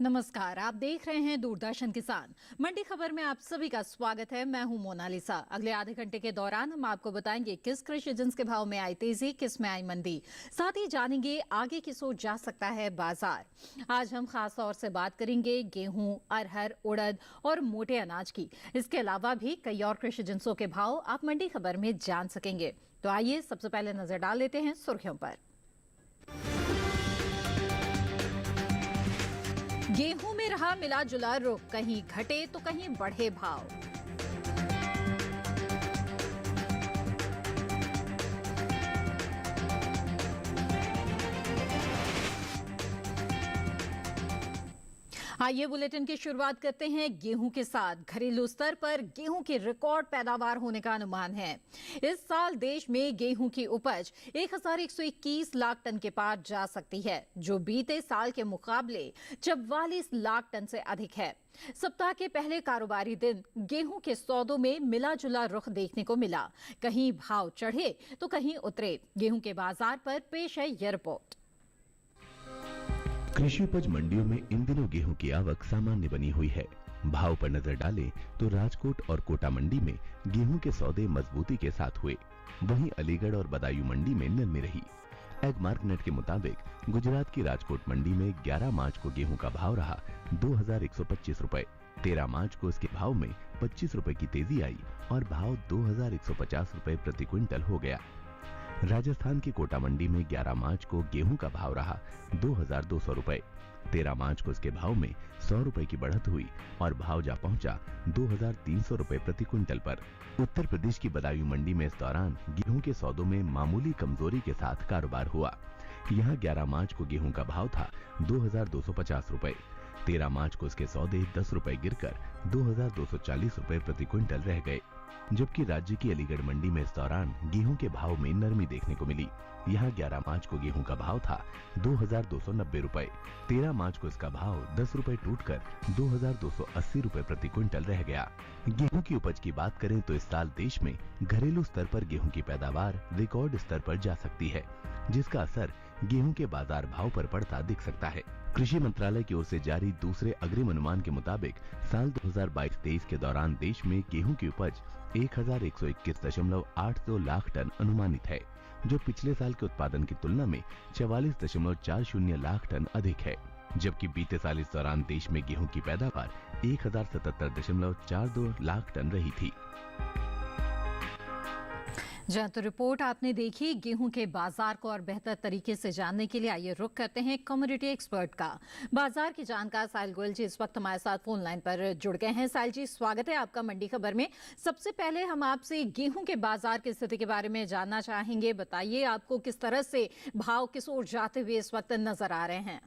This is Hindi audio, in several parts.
नमस्कार, आप देख रहे हैं दूरदर्शन किसान। मंडी खबर में आप सभी का स्वागत है। मैं हूं मोनालिसा। अगले आधे घंटे के दौरान हम आपको बताएंगे किस कृषि जिन्स के भाव में आई तेजी, किस में आई मंदी। साथ ही जानेंगे आगे किस ओर जा सकता है बाजार। आज हम खास तौर से बात करेंगे गेहूं, अरहर, उड़द और मोटे अनाज की। इसके अलावा भी कई और कृषि जिन्सों के भाव आप मंडी खबर में जान सकेंगे। तो आइए सबसे पहले नजर डाल लेते हैं सुर्खियों पर। गेहूं में रहा मिला जुला रुख, कहीं घटे तो कहीं बढ़े भाव। आइए बुलेटिन की शुरुआत करते हैं गेहूं के साथ। घरेलू स्तर पर गेहूं की रिकॉर्ड पैदावार होने का अनुमान है। इस साल देश में गेहूं की उपज 1121 लाख टन के पार जा सकती है, जो बीते साल के मुकाबले 44 लाख टन से अधिक है। सप्ताह के पहले कारोबारी दिन गेहूं के सौदों में मिला जुला रुख देखने को मिला। कहीं भाव चढ़े तो कहीं उतरे। गेहूं के बाजार पर पेश है यह रिपोर्ट। कृषि उपज मंडियों में इन दिनों गेहूं की आवक सामान्य बनी हुई है। भाव पर नजर डालें तो राजकोट और कोटा मंडी में गेहूं के सौदे मजबूती के साथ हुए। वहीं अलीगढ़ और बदायूं मंडी में नरमी रही। एग मार्केट के मुताबिक गुजरात की राजकोट मंडी में 11 मार्च को गेहूं का भाव रहा 2125 रुपए। 13 मार्च को इसके भाव में 25 रुपए की तेजी आई और भाव 2150 रुपए प्रति क्विंटल हो गया। राजस्थान की कोटा मंडी में 11 मार्च को गेहूं का भाव रहा 2200 रुपए। 13 मार्च को इसके भाव में 100 रुपए की बढ़त हुई और भाव जा पहुंचा 2300 रुपए प्रति क्विंटल पर। उत्तर प्रदेश की बदायूं मंडी में इस दौरान गेहूं के सौदों में मामूली कमजोरी के साथ कारोबार हुआ। यहां 11 मार्च को गेहूं का भाव था 2250 रुपए। 13 मार्च को इसके सौदे 10 रुपए गिरकर 2240 रुपए प्रति क्विंटल रह गए। जबकि राज्य की अलीगढ़ मंडी में इस दौरान गेहूं के भाव में नरमी देखने को मिली। यहां 11 मार्च को गेहूं का भाव था 2290 रुपए। 13 मार्च को इसका भाव 10 रुपए टूटकर 2280 रुपए प्रति क्विंटल रह गया। गेहूं की उपज की बात करें तो इस साल देश में घरेलू स्तर पर गेहूं की पैदावार रिकॉर्ड स्तर पर जा सकती है, जिसका असर गेहूं के बाजार भाव पर पड़ता दिख सकता है। कृषि मंत्रालय की ओर से जारी दूसरे अग्रिम अनुमान के मुताबिक साल 2022-23 के दौरान देश में गेहूं की उपज 1121.82 लाख टन अनुमानित है, जो पिछले साल के उत्पादन की तुलना में 44.40 लाख टन अधिक है। जबकि बीते साल इस दौरान देश में गेहूं की पैदावार 1077.42 लाख टन रही थी। जहाँ तो रिपोर्ट आपने देखी गेहूं के बाजार को और बेहतर तरीके से जानने के लिए आइए रुख करते हैं कमोडिटी एक्सपर्ट का। बाजार की जानकार साहिल गोयल जी इस वक्त हमारे साथ फोन लाइन पर जुड़ गए हैं। साहिल जी, स्वागत है आपका मंडी खबर में। सबसे पहले हम आपसे गेहूं के बाजार की स्थिति के बारे में जानना चाहेंगे। बताइए आपको किस तरह से भाव किस ओर जाते हुए इस वक्त नजर आ रहे हैं।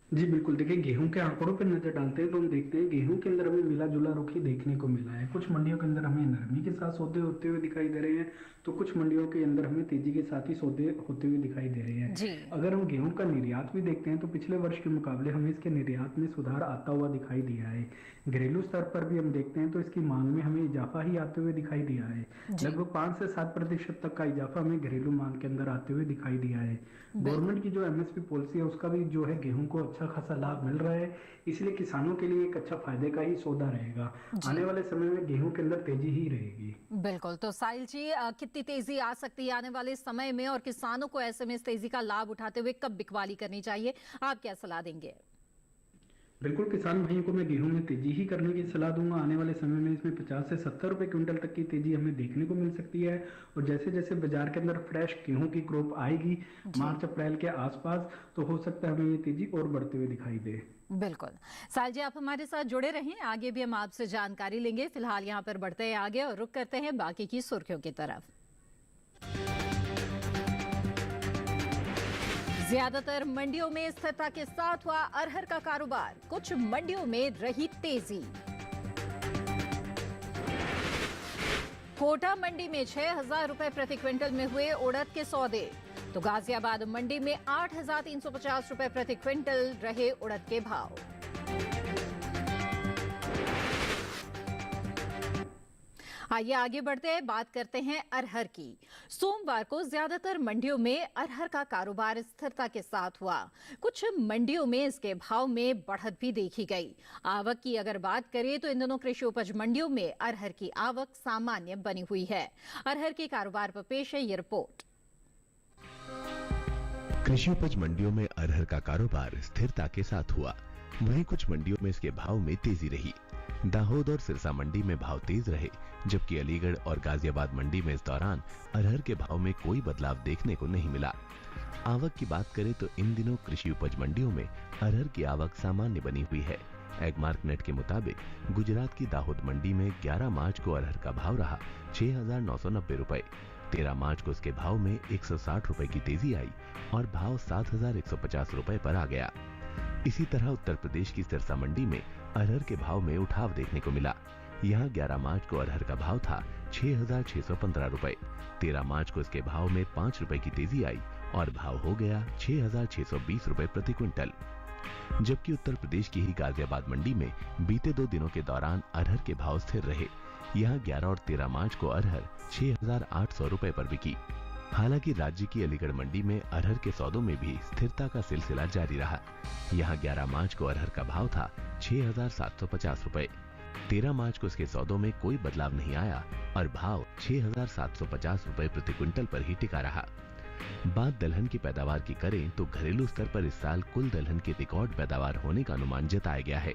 जी बिल्कुल, देखिए गेहूं के आंकड़ों पर नजर डालते हैं तो हम देखते हैं गेहूं के अंदर हमें मिला जुला रुख ही देखने को मिला है। कुछ मंडियों के अंदर हमें नरमी के साथ सौदे होते हुए दिखाई दे रहे हैं, तो कुछ मंडियों के अंदर हमें तेजी के साथ ही सौदे होते हुए दिखाई दे रहे हैं। अगर हम गेहूं का निर्यात भी देखते हैं तो पिछले वर्ष के मुकाबले हमें इसके निर्यात में सुधार आता हुआ दिखाई दिया है। घरेलू स्तर पर भी हम देखते हैं तो इसकी मांग में हमें इजाफा ही आते हुए दिखाई दिया है। लगभग 5 से 7% तक का इजाफा हमें घरेलू मांग के अंदर आते हुए दिखाई दिया है। गवर्नमेंट की जो एमएसपी पॉलिसी है उसका भी जो है गेहूं को अच्छा खासा लाभ मिल रहा है, इसलिए किसानों के लिए एक अच्छा फायदे का ही सौदा रहेगा। आने वाले समय में गेहूं के अंदर तेजी ही रहेगी। बिल्कुल, तो साहिल जी कितनी तेजी आ सकती है आने वाले समय में और किसानों को ऐसे में इस तेजी का लाभ उठाते हुए कब बिकवाली करनी चाहिए, आप क्या सलाह देंगे? बिल्कुल, किसान भाइयों को मैं गेहूं में तेजी ही करने की सलाह दूंगा। आने वाले समय में इसमें 50 से 70 रुपए क्विंटल तक की तेजी हमें देखने को मिल सकती है। और जैसे जैसे बाजार के अंदर फ्रेश गेहूं की क्रॉप आएगी मार्च अप्रैल के आसपास, तो हो सकता है हमें ये तेजी और बढ़ते हुए दिखाई दे। बिल्कुल साहिल जी, आप हमारे साथ जुड़े रहें, आगे भी हम आपसे जानकारी लेंगे। फिलहाल यहाँ पर बढ़ते हैं आगे और रुख करते हैं बाकी की सुर्खियों की तरफ। ज्यादातर मंडियों में स्थिरता के साथ हुआ अरहर का कारोबार, कुछ मंडियों में रही तेजी। कोटा मंडी में 6000 रुपए प्रति क्विंटल में हुए उड़द के सौदे, तो गाजियाबाद मंडी में 8350 रुपए प्रति क्विंटल रहे उड़द के भाव। आइए आगे बढ़ते हैं, बात करते हैं अरहर की। सोमवार को ज्यादातर मंडियों में अरहर का कारोबार स्थिरता के साथ हुआ। कुछ मंडियों में इसके भाव में बढ़त भी देखी गई। आवक की अगर बात करें तो इन दिनों कृषि उपज मंडियों में अरहर की आवक सामान्य बनी हुई है। अरहर के कारोबार पर पेश है ये रिपोर्ट। कृषि उपज मंडियों में अरहर का कारोबार स्थिरता के साथ हुआ। वहीं कुछ मंडियों में इसके भाव में तेजी रही। दाहोद और सिरसा मंडी में भाव तेज रहे, जबकि अलीगढ़ और गाजियाबाद मंडी में इस दौरान अरहर के भाव में कोई बदलाव देखने को नहीं मिला। आवक की बात करें तो इन दिनों कृषि उपज मंडियों में अरहर की आवक सामान्य बनी हुई है। एगमार्क नेट के मुताबिक गुजरात की दाहोद मंडी में 11 मार्च को अरहर का भाव रहा 6,990 रुपए। 13 मार्च को इसके भाव में 160 रुपए की तेजी आई और भाव 7,150 रुपए पर आ गया। इसी तरह उत्तर प्रदेश की सिरसा मंडी में अरहर के भाव में उठाव देखने को मिला। यहाँ 11 मार्च को अरहर का भाव था 6,615 रुपए। 13 मार्च को इसके भाव में 5 रुपए की तेजी आई और भाव हो गया 6,620 रुपए प्रति क्विंटल। जबकि उत्तर प्रदेश की ही गाजियाबाद मंडी में बीते 2 दिनों के दौरान अरहर के भाव स्थिर रहे। यहाँ 11 और 13 मार्च को अरहर 6,800 रुपए पर बिकी। हालांकि राज्य की अलीगढ़ मंडी में अरहर के सौदों में भी स्थिरता का सिलसिला जारी रहा। यहाँ 11 मार्च को अरहर का भाव था 6,750 रुपए। 13 मार्च को इसके सौदों में कोई बदलाव नहीं आया और भाव 6,750 रुपए प्रति क्विंटल पर ही टिका रहा। बात दलहन की पैदावार की करें तो घरेलू स्तर पर इस साल कुल दलहन की रिकॉर्ड पैदावार होने का अनुमान जताया गया है।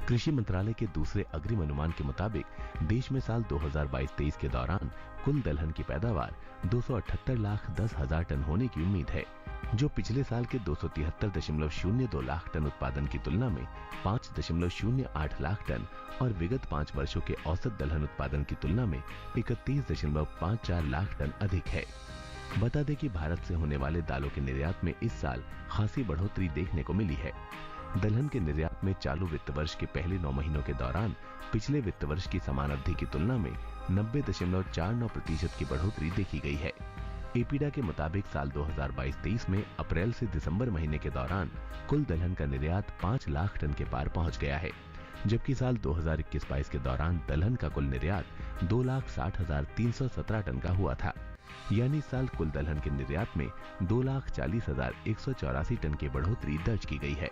कृषि मंत्रालय के दूसरे अग्रिम अनुमान के मुताबिक देश में साल 2022-23 के दौरान कुल दलहन की पैदावार 278,10,000 टन होने की उम्मीद है, जो पिछले साल के 273.02 लाख टन उत्पादन की तुलना में 5.08 लाख टन और विगत 5 वर्षों के औसत दलहन उत्पादन की तुलना में 31.54 लाख टन अधिक है। बता दें कि भारत से होने वाले दालों के निर्यात में इस साल खासी बढ़ोतरी देखने को मिली है। दलहन के निर्यात में चालू वित्त वर्ष के पहले 9 महीनों के दौरान पिछले वित्त वर्ष की समान अवधि की तुलना में 90.49% की बढ़ोतरी देखी गई है। एपीडा के मुताबिक साल 2022-23 में अप्रैल से दिसंबर महीने के दौरान कुल दलहन का निर्यात 5 लाख टन के पार पहुंच गया है, जबकि साल 2021-22 के दौरान दलहन का कुल निर्यात 2,60,317 टन का हुआ था। यानी इस साल कुल दलहन के निर्यात में 2,40,184 टन की बढ़ोतरी दर्ज की गई है।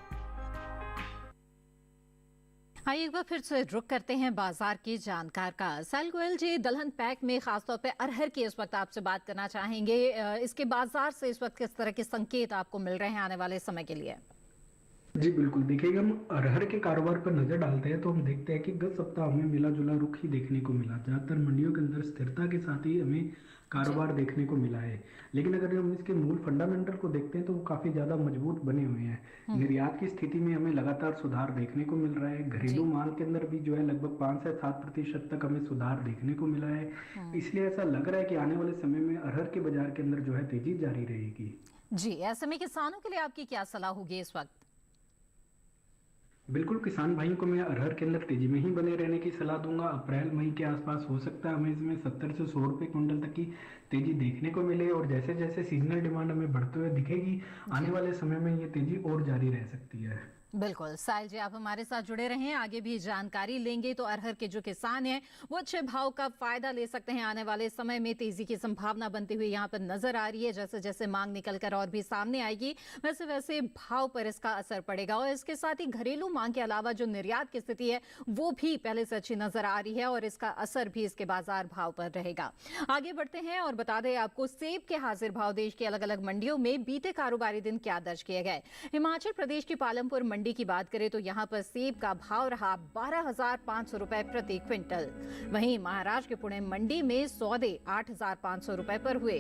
आइए एक बार फिर से रुक करते हैं बाजार के जानकार का। साहिल गोयल जी, दलहन पैक में खासतौर पे अरहर की इस वक्त आपसे बात करना चाहेंगे। इसके बाजार से इस वक्त किस तरह के संकेत आपको मिल रहे हैं आने वाले समय के लिए? जी बिल्कुल, देखिएगा हम अरहर के कारोबार पर नजर डालते हैं तो हम देखते हैं कि गत सप्ताह हमें मिला जुला रुख ही देखने को मिला। ज्यादातर मंडियों के अंदर स्थिरता के साथ ही हमें कारोबार देखने को मिला है। लेकिन अगर हम इसके मूल फंडामेंटल को देखते हैं तो वो काफी ज्यादा मजबूत बने हुए हैं। निर्यात की स्थिति में हमें लगातार सुधार देखने को मिल रहा है। घरेलू मांग के अंदर भी जो है लगभग 5 से 7% तक हमें सुधार देखने को मिला है। इसलिए ऐसा लग रहा है कि आने वाले समय में अरहर के बाजार के अंदर जो है तेजी जारी रहेगी। जी, ऐसे में किसानों के लिए आपकी क्या सलाह होगी इस वक्त? बिल्कुल, किसान भाइयों को मैं अरहर के अंदर तेजी में ही बने रहने की सलाह दूंगा। अप्रैल मई के आसपास हो सकता है हमें इसमें 70 से 100 रुपए क्विंटल तक की तेजी देखने को मिले और जैसे जैसे सीजनल डिमांड हमें बढ़ते हुए दिखेगी आने वाले समय में ये तेजी और जारी रह सकती है। बिल्कुल साहिल जी, आप हमारे साथ जुड़े रहें, आगे भी जानकारी लेंगे। तो अरहर के जो किसान हैं वो अच्छे भाव का फायदा ले सकते हैं। आने वाले समय में तेजी की संभावना बनती हुई यहाँ पर नजर आ रही है। जैसे जैसे मांग निकलकर और भी सामने आएगी वैसे वैसे भाव पर इसका असर पड़ेगा और इसके साथ ही घरेलू मांग के अलावा जो निर्यात की स्थिति है वो भी पहले से अच्छी नजर आ रही है और इसका असर भी इसके बाजार भाव पर रहेगा। आगे बढ़ते हैं और बता दें आपको सेब के हाजिर भाव देश की अलग अलग मंडियों में बीते कारोबारी दिन क्या दर्ज किए गए। हिमाचल प्रदेश की पालमपुर मंडी की बात करें तो यहां पर सेब का भाव रहा 12,500 रुपए प्रति क्विंटल। वहीं महाराष्ट्र के पुणे मंडी में सौदे 8,500 रुपए पर हुए।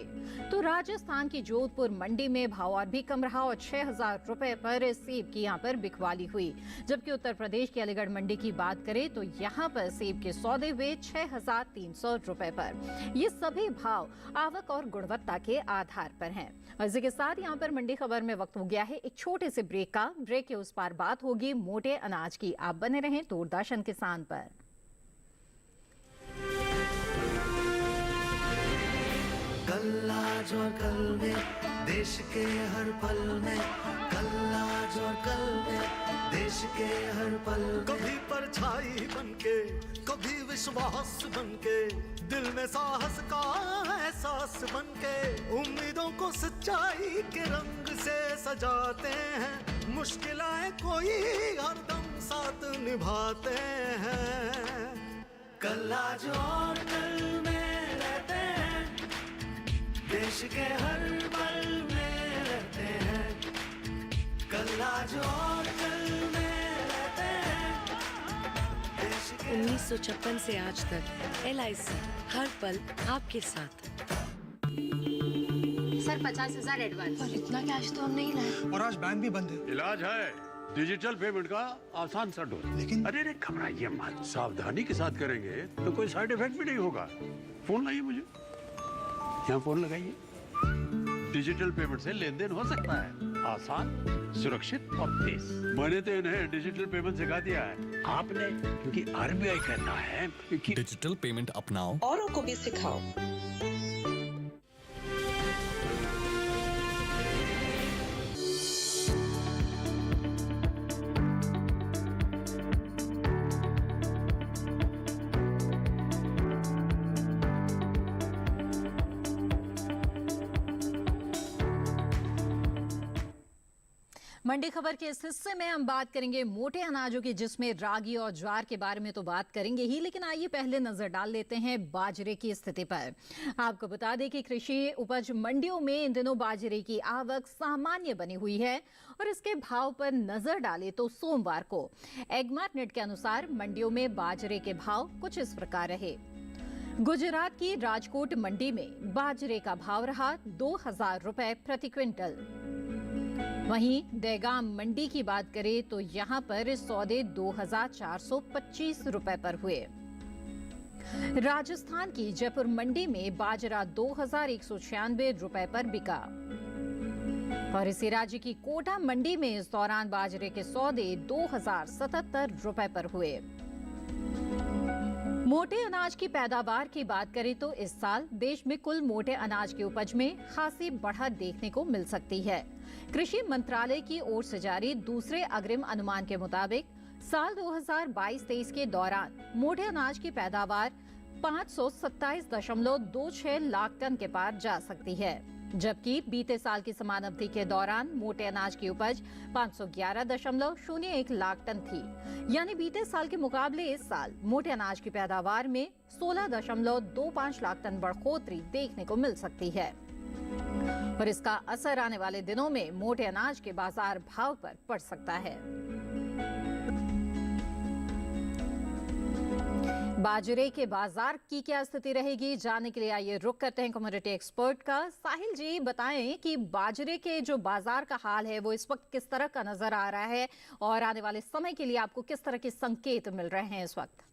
तो राजस्थान की जोधपुर मंडी में भाव और भी कम रहा और 6,000 रुपए पर सेब की यहां पर बिकवाली हुई। जबकि उत्तर प्रदेश की अलीगढ़ मंडी की बात करें तो यहां पर सेब के सौदे हुए 6,300 रुपए पर। ये सभी भाव आवक और गुणवत्ता के आधार पर हैं। इसी के साथ यहां पर मंडी खबर में वक्त हो गया है एक छोटे से ब्रेक का। ब्रेक के उस पार बात होगी मोटे अनाज की। आप बने रहें दूरदर्शन किसान पर। कल आज और कल में देश के हर पल में कल आज आज और कल देश के हर पल, कभी परछाई बनके, कभी विश्वास बनके, दिल में साहस का एहसास बनके, उम्मीदों को सच्चाई के रंग से सजाते हैं, मुश्किलें कोई हरदम साथ निभाते हैं। कल आज और कल में रहते हैं, देश के हर पल में रहते हैं। कल आज और कल में रहते हैं, देश के 1956 से आज तक LIC हर पल आपके साथ। Sir 50,000 advance. और इतना कैश तो हम नहीं लाए। और आज बैंक भी बंद है। इलाज है डिजिटल पेमेंट का आसान सा डोज। लेकिन अरे घबराइए मत, सावधानी के साथ करेंगे तो कोई साइड इफेक्ट भी नहीं होगा। फोन लाइए मुझे, यहाँ फोन लगाइए। डिजिटल पेमेंट से लेन देन हो सकता है आसान, सुरक्षित और तेज। मैंने तो इन्हें डिजिटल पेमेंट सिखा दिया है, आपने? क्योंकि RBI कहता है कि डिजिटल पेमेंट अपनाओ, औरों को भी सिखाओ। मंडी खबर के इस हिस्से में हम बात करेंगे मोटे अनाजों की, जिसमें रागी और ज्वार के बारे में तो बात करेंगे ही, लेकिन आइए पहले नजर डाल लेते हैं बाजरे की स्थिति पर। आपको बता दें कि कृषि उपज मंडियों में इन दिनों बाजरे की आवक सामान्य बनी हुई है और इसके भाव पर नजर डालें तो सोमवार को एगमार्टनेट के अनुसार मंडियों में बाजरे के भाव कुछ इस प्रकार रहे। गुजरात की राजकोट मंडी में बाजरे का भाव रहा 2,000 रुपए प्रति क्विंटल। वहीं दहगाम मंडी की बात करें तो यहां पर सौदे 2,425 रुपए पर हुए। राजस्थान की जयपुर मंडी में बाजरा 2,196 रुपए पर बिका और इसी राज्य की कोटा मंडी में इस दौरान बाजरे के सौदे 2,077 रुपए पर हुए। मोटे अनाज की पैदावार की बात करें तो इस साल देश में कुल मोटे अनाज की उपज में खासी बढ़त देखने को मिल सकती है। कृषि मंत्रालय की ओर से जारी दूसरे अग्रिम अनुमान के मुताबिक साल 2022-23 के दौरान मोटे अनाज की पैदावार 527.26 लाख टन के पार जा सकती है, जबकि बीते साल की समान अवधि के दौरान मोटे अनाज की उपज 511.01 लाख टन थी। यानी बीते साल के मुकाबले इस साल मोटे अनाज की पैदावार में 16.25 लाख टन बढ़ोतरी देखने को मिल सकती है और इसका असर आने वाले दिनों में मोटे अनाज के बाजार भाव पर पड़ सकता है। बाजरे के बाजार की क्या स्थिति रहेगी, जानने के लिए आइए रुक करते हैं कमोडिटी एक्सपर्ट का। साहिल जी बताएं कि बाजरे के जो बाजार का हाल है वो इस वक्त किस तरह का नजर आ रहा है और आने वाले समय के लिए आपको किस तरह के संकेत मिल रहे हैं इस वक्त?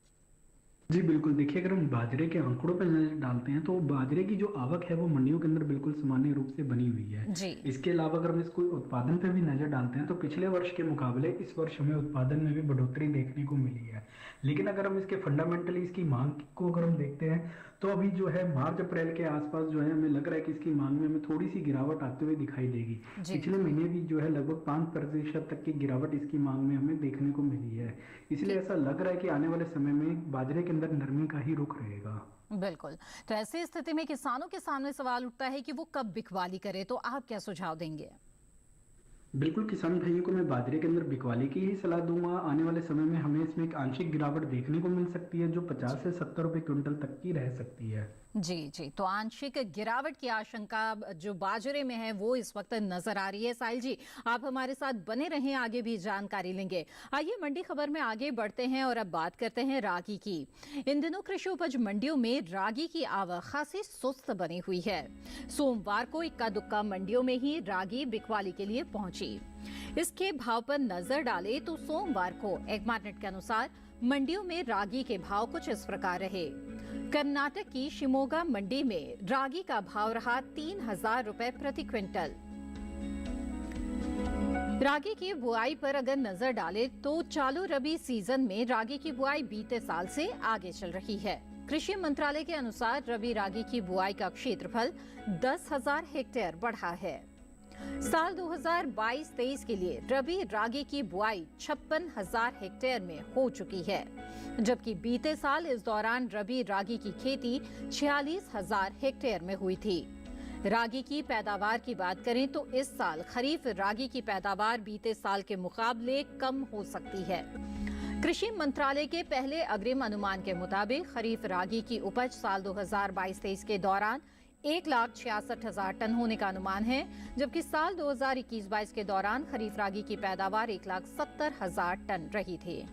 जी बिल्कुल, देखिए अगर हम बाजरे के आंकड़ों पर नजर डालते हैं तो बाजरे की जो आवक है वो मंडियों के अंदर बिल्कुल सामान्य रूप से बनी हुई है जी। इसके अलावा अगर हम इसको उत्पादन पे भी नजर डालते हैं तो पिछले वर्ष के मुकाबले इस वर्ष हमें उत्पादन में भी बढ़ोतरी देखने को मिली है। लेकिन अगर हम इसके फंडामेंटली इसकी मांग को अगर हम देखते हैं तो अभी जो है मार्च अप्रैल के आसपास जो है हमें लग रहा है कि इसकी मांग में हमें थोड़ी सी गिरावट आते हुए दिखाई देगी। पिछले महीने भी जो है लगभग 5% तक की गिरावट इसकी मांग में हमें देखने को मिली है। इसलिए ऐसा लग रहा है कि आने वाले समय में बाजरे के अंदर नरमी का ही रुख रहेगा। बिल्कुल, तो ऐसी स्थिति में किसानों के सामने सवाल उठता है कि वो कब बिकवाली करे, तो आप क्या सुझाव देंगे? बिल्कुल, किसान भाइयों को मैं बाजरे के अंदर बिकवाली की ही सलाह दूंगा। आने वाले समय में हमें इसमें एक आंशिक गिरावट देखने को मिल सकती है जो 50 से 70 रुपए क्विंटल तक की रह सकती है। जी जी, तो आंशिक गिरावट की आशंका जो बाजरे में है वो इस वक्त नजर आ रही है। साहिल जी, आप हमारे साथ बने रहें, आगे भी जानकारी लेंगे। आइए मंडी खबर में आगे बढ़ते हैं और अब बात करते हैं रागी की। इन दिनों कृषि उपज मंडियों में रागी की आवक खासी सुस्त बनी हुई है। सोमवार को इक्का दुक्का मंडियों में ही रागी बिकवाली के लिए पहुंची। इसके भाव पर नजर डाले तो सोमवार को एगमार्टनेट के अनुसार मंडियों में रागी के भाव कुछ इस प्रकार रहे। कर्नाटक की शिमोगा मंडी में रागी का भाव रहा 3,000 रुपए प्रति क्विंटल। रागी की बुआई पर अगर नजर डाले तो चालू रबी सीजन में रागी की बुआई बीते साल से आगे चल रही है। कृषि मंत्रालय के अनुसार रबी रागी की बुआई का क्षेत्रफल 10,000 हेक्टेयर बढ़ा है। साल 2022-23 के लिए रबी रागी की बुआई 56,000 हेक्टेयर में हो चुकी है, जबकि बीते साल इस दौरान रबी रागी की खेती 46,000 हेक्टेयर में हुई थी। रागी की पैदावार की बात करें तो इस साल खरीफ रागी की पैदावार बीते साल के मुकाबले कम हो सकती है। कृषि मंत्रालय के पहले अग्रिम अनुमान के मुताबिक खरीफ रागी की उपज साल 2022-23 के दौरान 1,66,000 टन होने का अनुमान है, जबकि साल 2021-22 के दौरान खरीफ रागी की पैदावार 1,70,000 टन रही थी।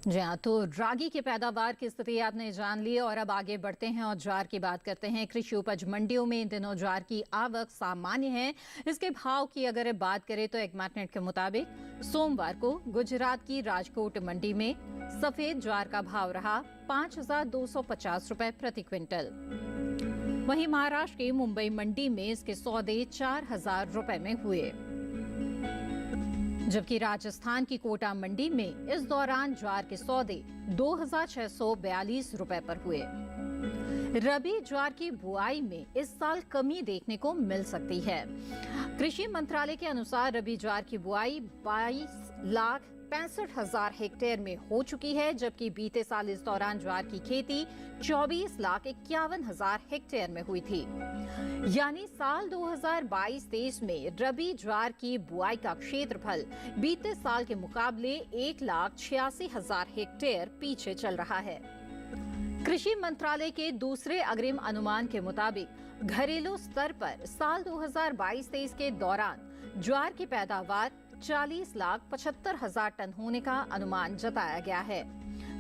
जी हाँ, तो रागी की पैदावार की स्थिति आपने जान ली और अब आगे बढ़ते हैं और ज्वार की बात करते हैं। कृषि उपज मंडियों में इन दिनों ज्वार की आवक सामान्य है। इसके भाव की अगर बात करें तो एग्मैटनेट के मुताबिक सोमवार को गुजरात की राजकोट मंडी में सफेद ज्वार का भाव रहा 5,250 रुपए प्रति क्विंटल। वहीं महाराष्ट्र की मुंबई मंडी में इसके सौदे 4,000 रुपए में हुए, जबकि राजस्थान की कोटा मंडी में इस दौरान ज्वार के सौदे 2,642 रुपए पर हुए। रबी ज्वार की बुआई में इस साल कमी देखने को मिल सकती है। कृषि मंत्रालय के अनुसार रबी ज्वार की बुआई 22,65,000 हेक्टेयर में हो चुकी है, जबकि बीते साल इस दौरान ज्वार की खेती 24,51,000 हेक्टेयर में हुई थी। यानी साल 2022-23 में रबी ज्वार की बुआई का क्षेत्रफल बीते साल के मुकाबले 1,86,000 हेक्टेयर पीछे चल रहा है। कृषि मंत्रालय के दूसरे अग्रिम अनुमान के मुताबिक घरेलू स्तर पर साल 2022-23 के दौरान ज्वार की पैदावार 40,75,000 टन होने का अनुमान जताया गया है,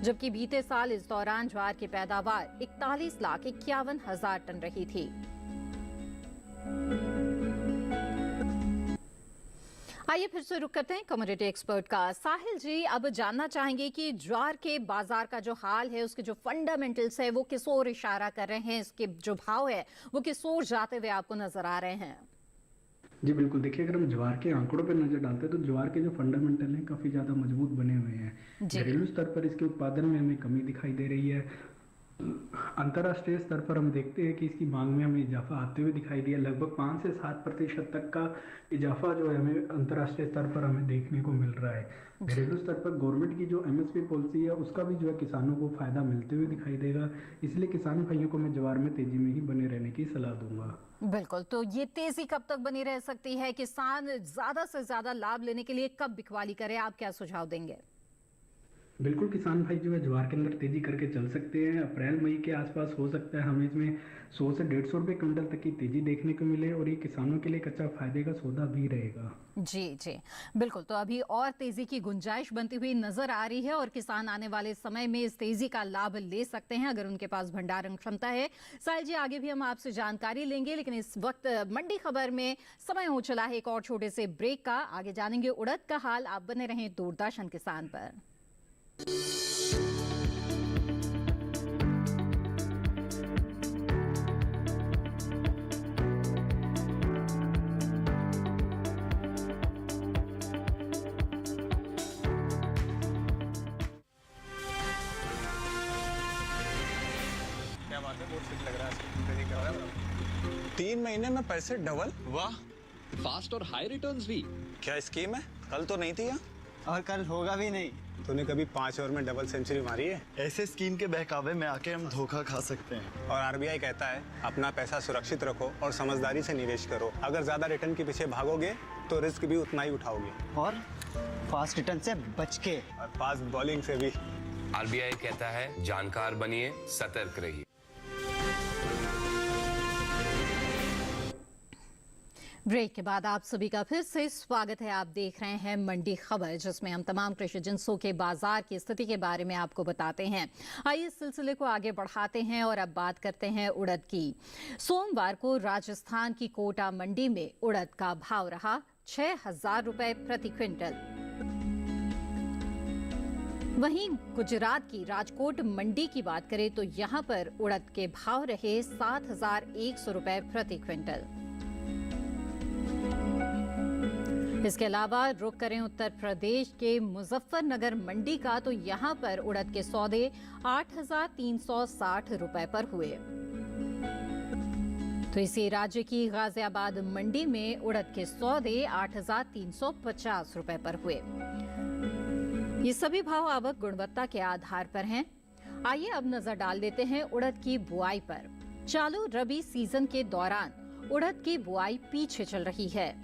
जबकि बीते साल इस दौरान ज्वार की पैदावार 41,51,000 टन रही थी। आइए फिर से रुक करते हैं कमोडिटी एक्सपर्ट का। साहिल जी, अब जानना चाहेंगे कि ज्वार के बाजार का जो हाल है, उसके जो फंडामेंटल्स है वो किस ओर इशारा कर रहे हैं, इसके जो भाव है वो किस ओर जाते हुए आपको नजर आ रहे हैं? जी बिल्कुल, देखिए अगर हम ज्वार के आंकड़ों पर नजर डालते हैं तो ज्वार के जो फंडामेंटल हैं काफ़ी ज़्यादा मजबूत बने हुए हैं। घरेलू स्तर पर इसके उत्पादन में हमें कमी दिखाई दे रही है। अंतर्राष्ट्रीय स्तर पर हम देखते हैं कि इसकी मांग में हमें इजाफा आते हुए दिखाई दिया। लगभग 5 से 7% तक का इजाफा जो है हमें अंतर्राष्ट्रीय स्तर पर हमें देखने को मिल रहा है। घरेलू स्तर पर गवर्नमेंट की जो MSP पॉलिसी है उसका भी जो है किसानों को फायदा मिलते हुए दिखाई देगा। इसलिए किसान भाइयों को मैं ज्वार में तेजी में ही बने रहने की सलाह दूंगा। बिल्कुल, तो ये तेजी कब तक बनी रह सकती है? किसान ज्यादा से ज्यादा लाभ लेने के लिए कब बिकवाली करे, आप क्या सुझाव देंगे? बिल्कुल, किसान भाई जो है ज्वार के अंदर तेजी करके चल सकते हैं। अप्रैल मई के आसपास हो सकता है हमें इसमें 100 से 150 रुपए क्विंटल तक की तेजी देखने को मिले और ये किसानों के लिए एक अच्छा फायदे का सौदा भी रहेगा। जी जी बिल्कुल, तो अभी और तेजी की गुंजाइश बनती हुई नजर आ रही है और किसान आने वाले समय में इस तेजी का लाभ ले सकते हैं अगर उनके पास भंडारण क्षमता है। साहिल जी, आगे भी हम आपसे जानकारी लेंगे, लेकिन इस वक्त मंडी खबर में समय हो चला है एक और छोटे से ब्रेक का। आगे जानेंगे उड़द का हाल। आप बने रहें दूरदर्शन किसान पर। क्या बात है, बहुत फिट लग रहा है। 3 महीने में पैसे डबल, वाह। फास्ट और हाई रिटर्न्स भी। क्या स्कीम है? कल तो नहीं थी यहाँ। और कल होगा भी नहीं। तूने कभी 5 ओवर में डबल सेंचुरी मारी है? ऐसे स्कीम के बहकावे में आके हम धोखा खा सकते हैं। और RBI कहता है अपना पैसा सुरक्षित रखो और समझदारी से निवेश करो। अगर ज्यादा रिटर्न के पीछे भागोगे तो रिस्क भी उतना ही उठाओगे। और फास्ट रिटर्न से बच के, और फास्ट बॉलिंग से भी। RBI कहता है जानकार बनिए, सतर्क रहिए। ब्रेक के बाद आप सभी का फिर से स्वागत है। आप देख रहे हैं मंडी खबर, जिसमें हम तमाम कृषि जिंसों के बाजार की स्थिति के बारे में आपको बताते हैं। आइए इस सिलसिले को आगे बढ़ाते हैं और अब बात करते हैं उड़द की। सोमवार को राजस्थान की कोटा मंडी में उड़द का भाव रहा 6,000 रुपए प्रति क्विंटल। वहीं गुजरात की राजकोट मंडी की बात करें तो यहां पर उड़द के भाव रहे 7,100 रुपए प्रति क्विंटल। इसके अलावा रुख करें उत्तर प्रदेश के मुजफ्फरनगर मंडी का, तो यहाँ पर उड़द के सौदे 8,360 रुपए पर हुए। तो इसी राज्य की गाजियाबाद मंडी में उड़द के सौदे 8,350 रुपए पर हुए। ये सभी भाव आवक गुणवत्ता के आधार पर हैं। आइए अब नजर डाल देते हैं उड़द की बुआई पर। चालू रबी सीजन के दौरान उड़द की बुआई पीछे चल रही है।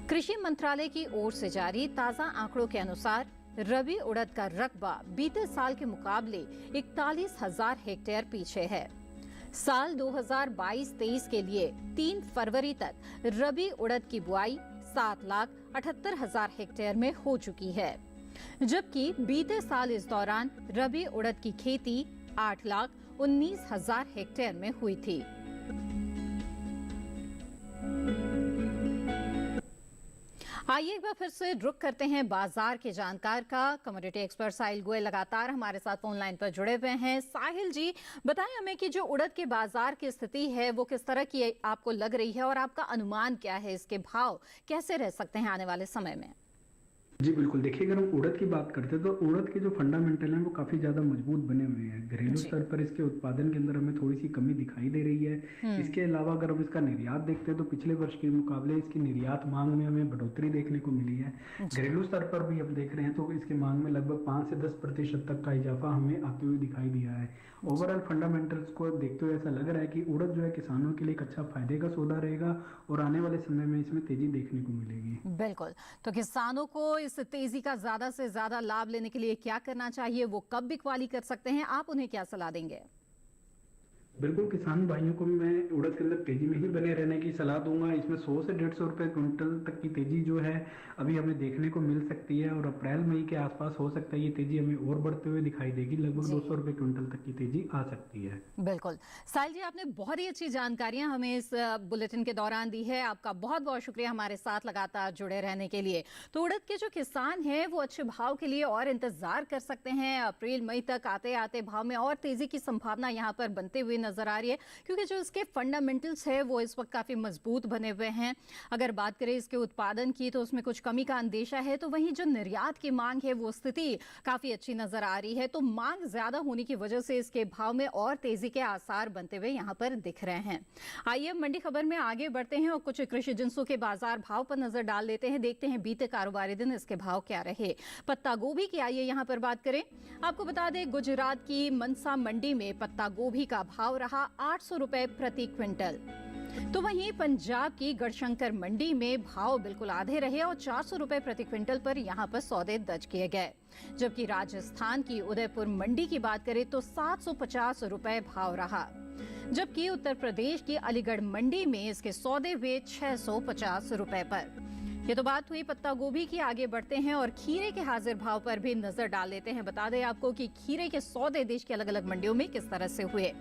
कृषि मंत्रालय की ओर से जारी ताजा आंकड़ों के अनुसार रबी उड़द का रकबा बीते साल के मुकाबले 41,000 हेक्टेयर पीछे है। साल 2022-23 के लिए 3 फरवरी तक रबी उड़द की बुआई 7,78,000 हेक्टेयर में हो चुकी है, जबकि बीते साल इस दौरान रबी उड़द की खेती 8,19,000 हेक्टेयर में हुई थी। आइए एक बार फिर से रुख करते हैं बाजार के जानकार का। कमोडिटी एक्सपर्ट साहिल गोयल लगातार हमारे साथ फोन लाइन पर जुड़े हुए हैं। साहिल जी, बताएं हमें कि जो उड़द के बाजार की स्थिति है वो किस तरह की आपको लग रही है और आपका अनुमान क्या है, इसके भाव कैसे रह सकते हैं आने वाले समय में? जी बिल्कुल, देखिए अगर हम उड़द की बात करते हैं तो उड़द के जो फंडामेंटल हैं वो काफ़ी ज़्यादा मजबूत बने हुए हैं। घरेलू स्तर पर इसके उत्पादन के अंदर हमें थोड़ी सी कमी दिखाई दे रही है। इसके अलावा अगर हम इसका निर्यात देखते हैं तो पिछले वर्ष के मुकाबले इसकी निर्यात मांग में हमें बढ़ोतरी देखने को मिली है। घरेलू स्तर पर भी हम देख रहे हैं तो इसकी मांग में लगभग 5 से 10% तक का इजाफा हमें आते हुए दिखाई दिया है। ओवरऑल फंडामेंटल्स को देखते हुए ऐसा लग रहा है कि उड़द जो है किसानों के लिए एक अच्छा फायदे का सौदा रहेगा और आने वाले समय में इसमें तेजी देखने को मिलेगी। बिल्कुल, तो किसानों को इस तेजी का ज्यादा से ज्यादा लाभ लेने के लिए क्या करना चाहिए, वो कब बिकवाली कर सकते हैं, आप उन्हें क्या सलाह देंगे? बिल्कुल, किसान भाइयों को भी मैं उड़द के अंदर तेजी में ही बने रहने की सलाह दूंगा। इसमें 100 से 150 रुपए क्विंटल तक की तेजी जो है अभी हमें देखने को मिल सकती है और अप्रैल मई के आसपास हो सकता है ये तेजी हमें और बढ़ते हुए दिखाई देगी। लगभग 200 रुपए क्विंटल तक की तेजी आ सकती है। बिल्कुल साहिल जी, आपने बहुत ही अच्छी जानकारियां हमें इस बुलेटिन के दौरान दी है। आपका बहुत बहुत शुक्रिया हमारे साथ लगातार जुड़े रहने के लिए। तो उड़द के जो किसान हैं वो अच्छे भाव के लिए और इंतजार कर सकते हैं। अप्रैल मई तक आते आते भाव में और तेजी की संभावना यहाँ पर बनते हुए नजर आ रही है, क्योंकि जो इसके फंडामेंटल्स है वो इस वक्त काफी मजबूत बने हुए हैं। अगर बात करें इसके उत्पादन की तो उसमें कुछ कमी का अंदेशा है, तो वहीं जो निर्यात की मांग है वो स्थिति काफी अच्छी नजर आ रही है। तो मांग ज्यादा होने की वजह से इसके भाव में और तेजी के आसार बनते हुए यहाँ पर दिख रहे हैं। आइए मंडी खबर में आगे बढ़ते हैं और कुछ कृषि जिंसों के बाजार भाव पर नजर डाल लेते हैं। देखते हैं बीते कारोबारी दिन इसके भाव क्या रहे। पत्ता गोभी की आइए यहाँ पर बात करें। आपको बता दें गुजरात की मनसा मंडी में पत्ता गोभी का भाव रहा 800 रुपए प्रति क्विंटल। तो वहीं पंजाब की गढ़शंकर मंडी में भाव बिल्कुल आधे रहे और 400 रुपए प्रति क्विंटल पर यहां पर सौदे दर्ज किए गए। जबकि राजस्थान की उदयपुर मंडी की बात करें तो 750 रुपए भाव रहा। जबकि उत्तर प्रदेश की अलीगढ़ मंडी में इसके सौदे हुए 650 रुपए पर। ये तो बात हुई पत्ता गोभी की। आगे बढ़ते हैं और खीरे के हाजिर भाव पर भी नजर डाल लेते हैं। बता दें आपको कि खीरे के सौदे देश की अलग अलग मंडियों में किस तरह से हुए।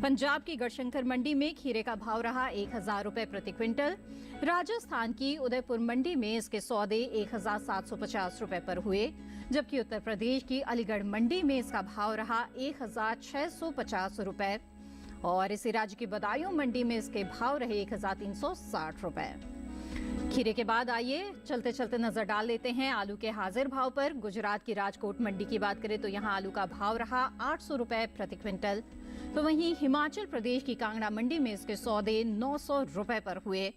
पंजाब की गढ़शंकर मंडी में खीरे का भाव रहा 1,000 रुपए प्रति क्विंटल। राजस्थान की उदयपुर मंडी में इसके सौदे 1,750 रुपए पर हुए। जबकि उत्तर प्रदेश की अलीगढ़ मंडी में इसका भाव रहा 1,650 रुपए और इसी राज्य की बदायूं मंडी में इसके भाव रहे 1,360 रुपए। खीरे के बाद आइए चलते चलते नजर डाल लेते हैं आलू के हाजिर भाव पर। गुजरात की राजकोट मंडी की बात करें तो यहां आलू का भाव रहा 800 रुपए प्रति क्विंटल। तो वहीं हिमाचल प्रदेश की कांगड़ा मंडी में इसके सौदे 900 रुपए पर हुए।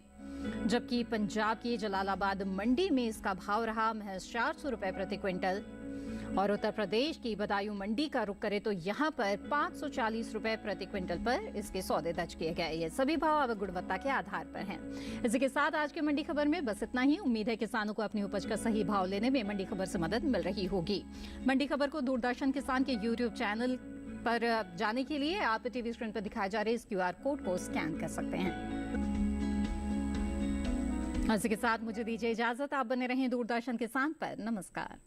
जबकि पंजाब की जलालाबाद मंडी में इसका भाव रहा महज 400 रुपए प्रति क्विंटल। और उत्तर प्रदेश की बदायूं मंडी का रुख करें तो यहाँ पर 540 रुपए प्रति क्विंटल पर इसके सौदे दर्ज किए गए। ये सभी भाव अब गुणवत्ता के आधार पर हैं। इसी के साथ आज के मंडी खबर में बस इतना ही। उम्मीद है किसानों को अपनी उपज का सही भाव लेने में मंडी खबर से मदद मिल रही होगी। मंडी खबर को दूरदर्शन किसान के YouTube चैनल पर जाने के लिए आप टीवी स्क्रीन पर दिखाए जा रहे इस QR कोड को स्कैन कर सकते हैं। इसी के साथ मुझे दीजिए इजाजत। आप बने रहें दूरदर्शन किसान पर। नमस्कार।